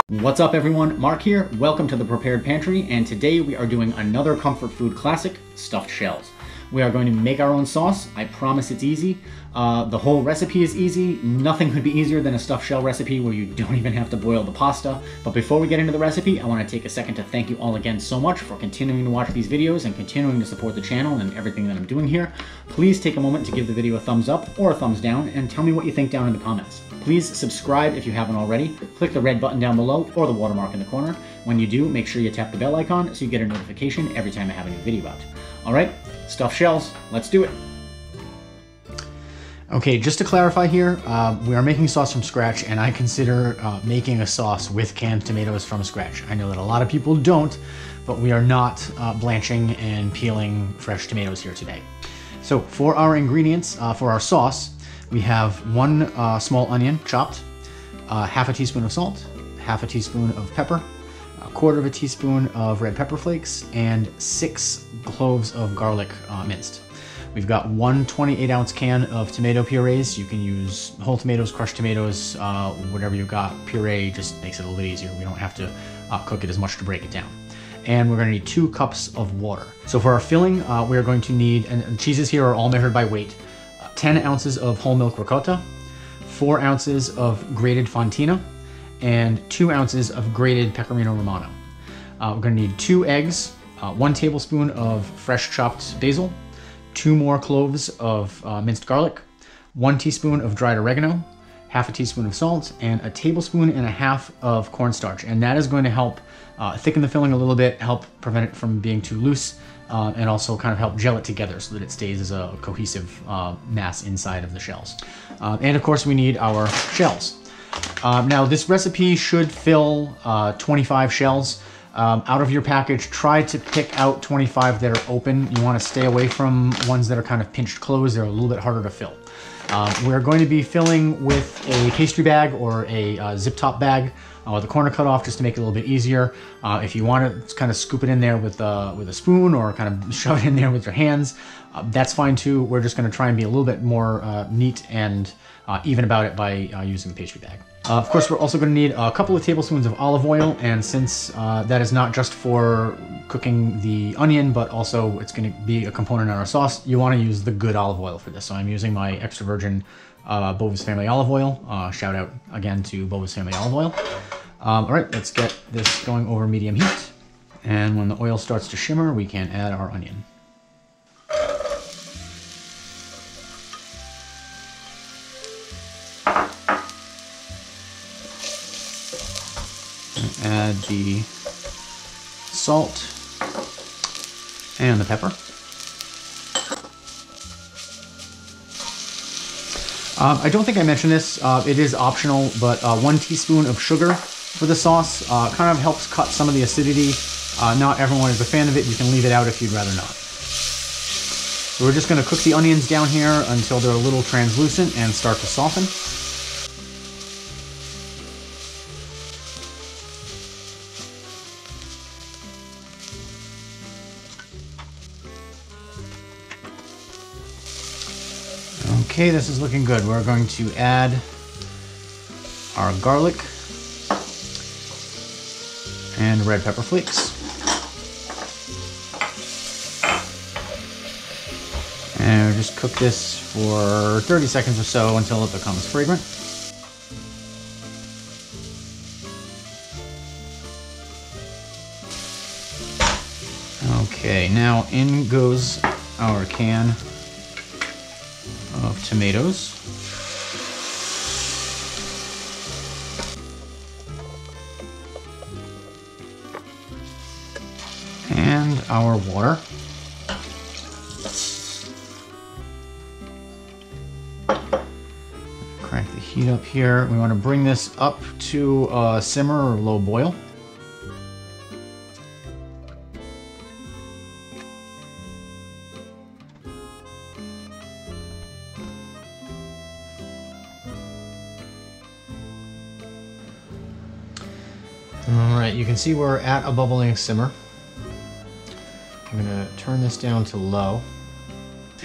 What's up everyone, Mark here. Welcome to the Prepared Pantry, and today we are doing another comfort food classic, stuffed shells. We are going to make our own sauce. I promise it's easy. The whole recipe is easy. Nothing could be easier than a stuffed shell recipe where you don't even have to boil the pasta. But before we get into the recipe, I want to take a second to thank you all again so much for continuing to watch these videos and continuing to support the channel and everything that I'm doing here. Please take a moment to give the video a thumbs up or a thumbs down and tell me what you think down in the comments. Please subscribe if you haven't already. Click the red button down below or the watermark in the corner. When you do, make sure you tap the bell icon so you get a notification every time I have a new video out. Alright, stuffed shells, let's do it. Okay, just to clarify here, we are making sauce from scratch, and I consider making a sauce with canned tomatoes from scratch. I know that a lot of people don't, but we are not blanching and peeling fresh tomatoes here today. So for our ingredients, for our sauce, we have one small onion chopped, half a teaspoon of salt, half a teaspoon of pepper, a quarter of a teaspoon of red pepper flakes, and 6 cloves of garlic minced. We've got one 28-ounce can of tomato purees. You can use whole tomatoes, crushed tomatoes, whatever you got. Puree just makes it a little easier. We don't have to cook it as much to break it down. And we're gonna need 2 cups of water. So for our filling, we are going to need, and the cheeses here are all measured by weight, 10 ounces of whole milk ricotta, 4 ounces of grated Fontina, and 2 ounces of grated Pecorino Romano. We're gonna need 2 eggs, 1 tablespoon of fresh chopped basil, 2 more cloves of minced garlic, 1 teaspoon of dried oregano, half a teaspoon of salt, and a tablespoon and a half of cornstarch. And that is going to help thicken the filling a little bit, help prevent it from being too loose, and also kind of help gel it together so that it stays as a cohesive mass inside of the shells. And of course we need our shells. Now this recipe should fill 25 shells. Out of your package, try to pick out 25 that are open. You want to stay away from ones that are kind of pinched closed. They're a little bit harder to fill. We're going to be filling with a pastry bag or a zip top bag with the corner cut off just to make it a little bit easier. If you want to kind of scoop it in there with a spoon or kind of shove it in there with your hands, that's fine too. We're just going to try and be a little bit more neat and even about it by using the pastry bag. Of course, we're also going to need a couple of tablespoons of olive oil, and since that is not just for cooking the onion, but also it's going to be a component in our sauce, you want to use the good olive oil for this. So I'm using my extra virgin Bovis Family olive oil. Shout out again to Bovis Family olive oil. All right, let's get this going over medium heat. And when the oil starts to shimmer, we can add our onion. Add the salt and the pepper. I don't think I mentioned this, it is optional, but 1 teaspoon of sugar for the sauce kind of helps cut some of the acidity. Not everyone is a fan of it. You can leave it out if you'd rather not. So we're just going to cook the onions down here until they're a little translucent and start to soften. Okay, this is looking good. We're going to add our garlic and red pepper flakes. And we'll just cook this for 30 seconds or so until it becomes fragrant. Okay, now in goes our can of tomatoes. And our water. Crank the heat up here. We want to bring this up to a simmer or low boil. Alright, you can see we're at a bubbling simmer. I'm going to turn this down to low.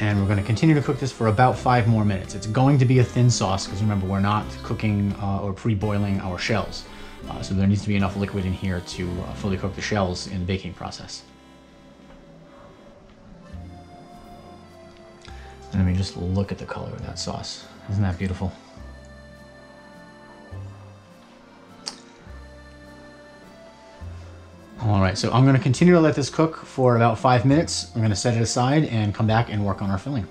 And we're going to continue to cook this for about 5 more minutes. It's going to be a thin sauce because remember, we're not cooking or pre-boiling our shells. So there needs to be enough liquid in here to fully cook the shells in the baking process. And I mean, just look at the color of that sauce. Isn't that beautiful? All right, so I'm gonna continue to let this cook for about 5 minutes. I'm gonna set it aside and come back and work on our filling.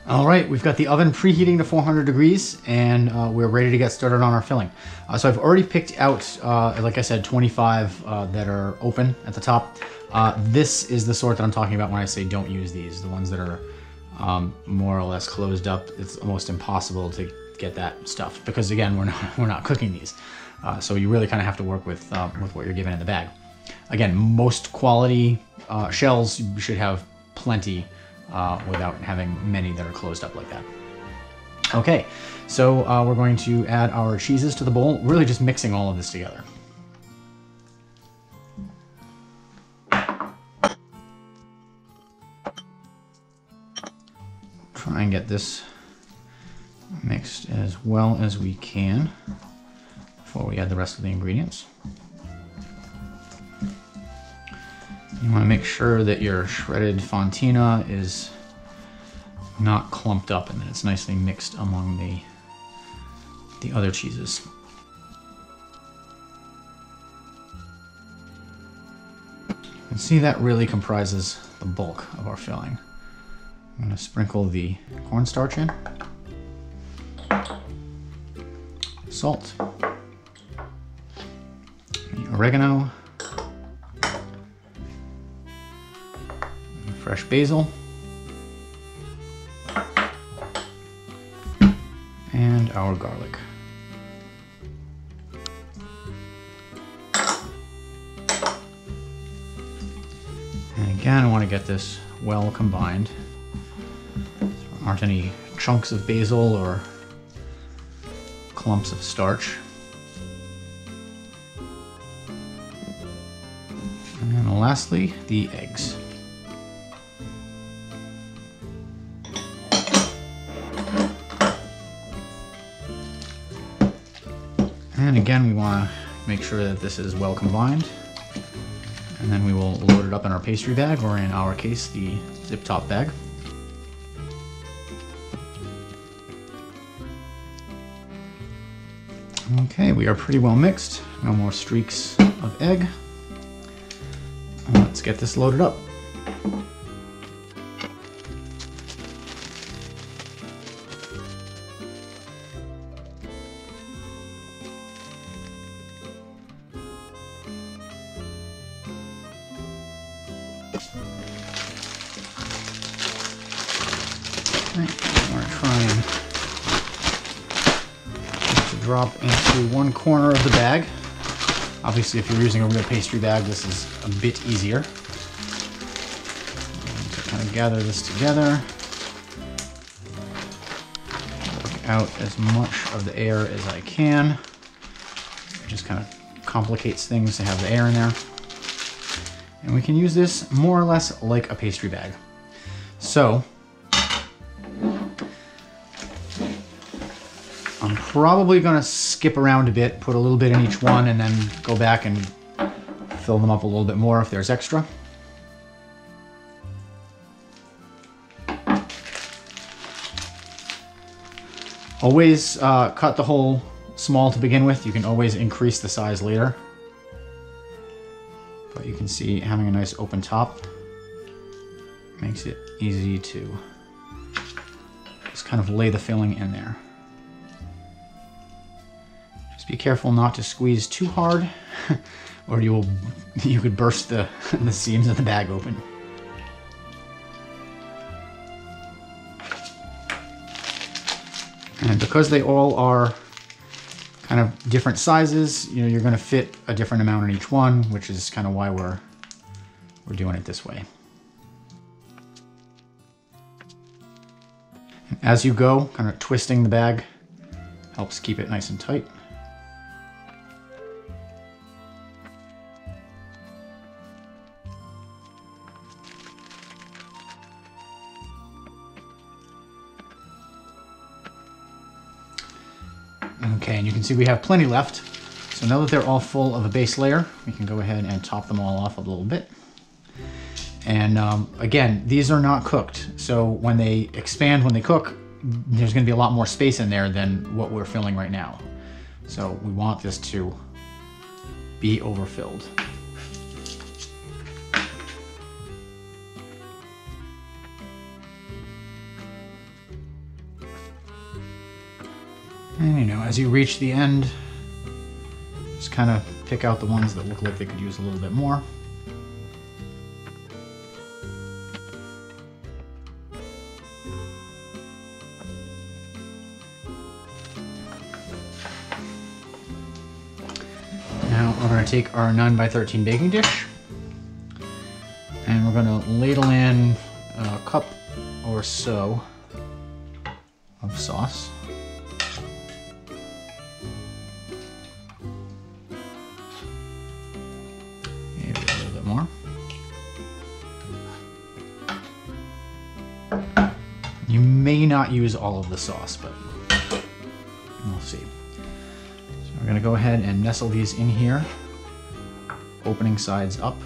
All right, we've got the oven preheating to 400 degrees and we're ready to get started on our filling. So I've already picked out, like I said, 25 that are open at the top. This is the sort that I'm talking about when I say don't use these. The ones that are more or less closed up. It's almost impossible to get that stuff because again, we're not cooking these. So you really kind of have to work with what you're given in the bag. Again, most quality shells you should have plenty without having many that are closed up like that. Okay, so we're going to add our cheeses to the bowl, really just mixing all of this together. Try and get this mixed as well as we can before we add the rest of the ingredients. You want to make sure that your shredded Fontina is not clumped up and that it's nicely mixed among the other cheeses. You can see that really comprises the bulk of our filling. I'm going to sprinkle the cornstarch in, salt, the oregano, fresh basil, and our garlic. And again, I want to get this well combined. So there aren't any chunks of basil or clumps of starch. And lastly, the eggs. And again, we want to make sure that this is well combined. And then we will load it up in our pastry bag, or in our case, the zip top bag. Okay, we are pretty well mixed. No more streaks of egg. Let's get this loaded up. I'm going to try and drop into one corner of the bag. Obviously, if you're using a real pastry bag, this is a bit easier. So kind of gather this together. Work out as much of the air as I can. It just kind of complicates things to have the air in there. And we can use this more or less like a pastry bag. So, I'm probably going to skip around a bit, put a little bit in each one, and then go back and fill them up a little bit more if there's extra. Always cut the hole small to begin with. You can always increase the size later. But you can see having a nice open top makes it easy to just kind of lay the filling in there. Be careful not to squeeze too hard, or you could burst the seams of the bag open. And because they all are kind of different sizes, you know, you're going to fit a different amount in each one, which is kind of why we're doing it this way. And as you go, kind of twisting the bag helps keep it nice and tight. Okay, and you can can see we have plenty left. So now that they're all full of a base layer, we can go ahead and top them all off a little bit. And again, these are not cooked. So when they expand, when they cook, there's gonna be a lot more space in there than what we're filling right now. So we want this to be overfilled. And you know, as you reach the end, just kind of pick out the ones that look like they could use a little bit more. Now we're going to take our 9x13 baking dish and we're going to ladle in a cup or so of sauce. More. You may not use all of the sauce, but we'll see. So we're going to go ahead and nestle these in here, opening sides up.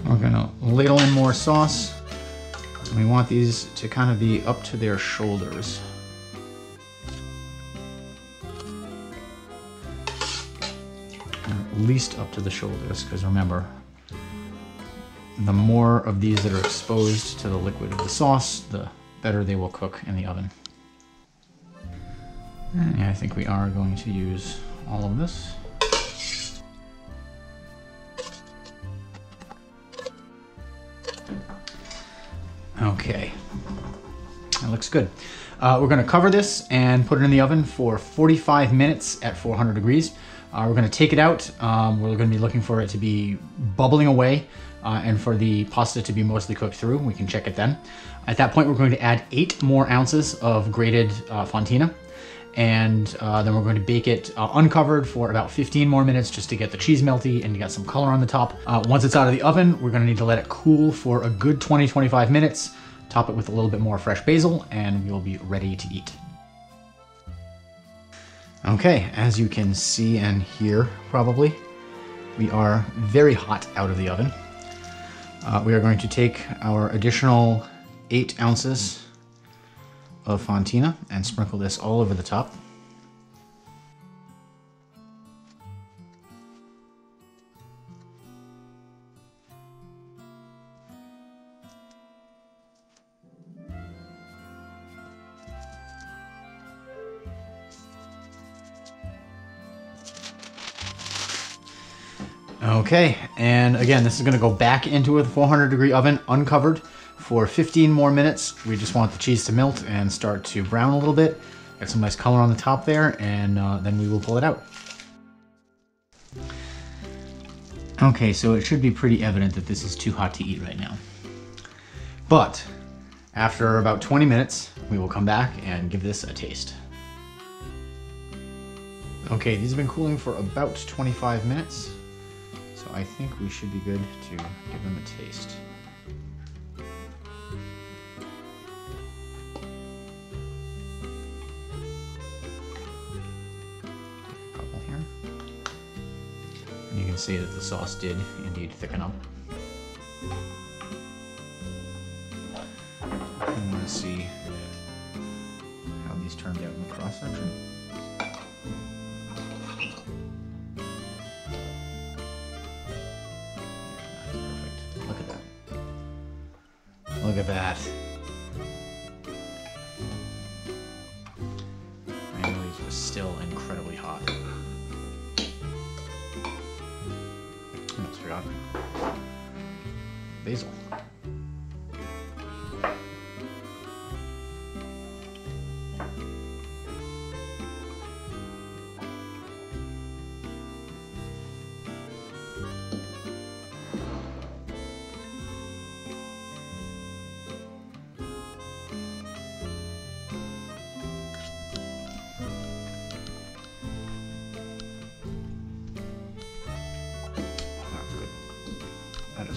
We're gonna ladle in more sauce. And we want these to kind of be up to their shoulders. At least up to the shoulders, because remember, the more of these that are exposed to the liquid of the sauce, the better they will cook in the oven. And yeah, I think we are going to use all of this. Okay, that looks good. We're gonna cover this and put it in the oven for 45 minutes at 400 degrees. We're gonna take it out. We're gonna be looking for it to be bubbling away and for the pasta to be mostly cooked through. We can check it then. At that point, we're going to add 8 more ounces of grated Fontina. And then we're going to bake it uncovered for about 15 more minutes just to get the cheese melty and to get some color on the top. Once it's out of the oven, we're going to need to let it cool for a good 20-25 minutes, top it with a little bit more fresh basil, and we'll be ready to eat. Okay, as you can see and hear probably, we are very hot out of the oven. We are going to take our additional 8 ounces of Fontina and sprinkle this all over the top. Okay, and again, this is going to go back into a 400-degree oven uncovered for 15 more minutes. We just want the cheese to melt and start to brown a little bit. Get some nice color on the top there, and then we will pull it out. Okay, so it should be pretty evident that this is too hot to eat right now. But after about 20 minutes, we will come back and give this a taste. Okay, these have been cooling for about 25 minutes. So I think we should be good to give them a taste. A couple here. And you can see that the sauce did indeed thicken up. I want to see how these turned out in the cross section. Look at that. I know these are still incredibly hot. I almost forgot. Basil.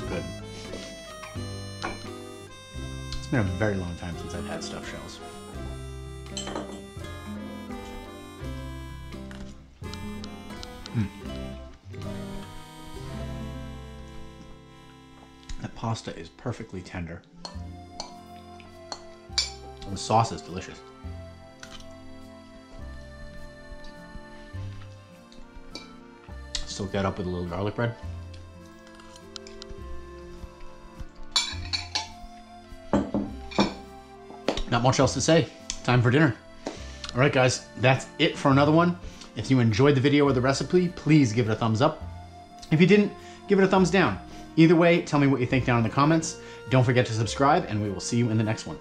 good. It's been a very long time since I've had stuffed shells. That pasta is perfectly tender. And the sauce is delicious. Soak that up with a little garlic bread. Not much else to say. Time for dinner. All right, guys, that's it for another one. If you enjoyed the video or the recipe, please give it a thumbs up. If you didn't, give it a thumbs down. Either way, tell me what you think down in the comments. Don't forget to subscribe, and we will see you in the next one.